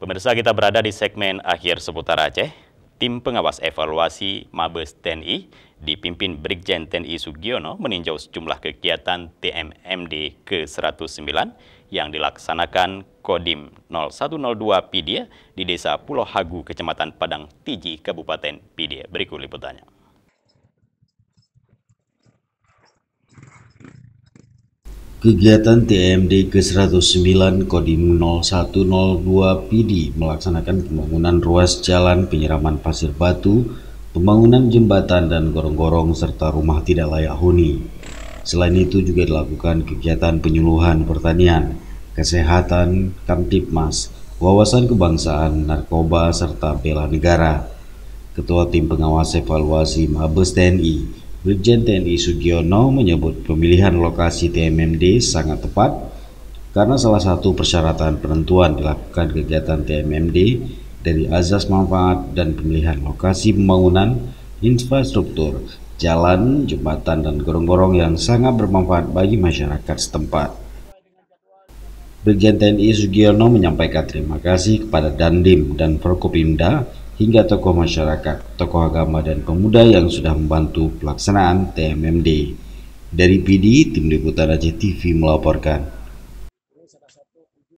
Pemirsa, kita berada di segmen akhir seputar Aceh. Tim pengawas evaluasi Mabes TNI dipimpin Brigjen TNI Sugiono meninjau sejumlah kegiatan TMMD ke-109 yang dilaksanakan Kodim 0102 Pidia di Desa Pulau Hagu, Kecamatan Padang Tiji, Kabupaten Pidia. Berikut liputannya. Kegiatan TMD ke-109 Kodim 0102 PD melaksanakan pembangunan ruas jalan, penyiraman pasir batu, pembangunan jembatan dan gorong-gorong serta rumah tidak layak huni. Selain itu juga dilakukan kegiatan penyuluhan pertanian, kesehatan, Kamtibmas, wawasan kebangsaan, narkoba serta bela negara. Ketua Tim Pengawas Evaluasi Mabes TNI Brigjen TNI Sugiono menyebut pemilihan lokasi TMMD sangat tepat karena salah satu persyaratan penentuan dilakukan kegiatan TMMD dari azas manfaat dan pemilihan lokasi pembangunan infrastruktur, jalan, jembatan, dan gorong-gorong yang sangat bermanfaat bagi masyarakat setempat. Brigjen TNI Sugiono menyampaikan terima kasih kepada Dandim dan Forkopimda hingga tokoh masyarakat, tokoh agama dan pemuda yang sudah membantu pelaksanaan TMMD. Dari PD, Tim Liputan Aceh TV melaporkan.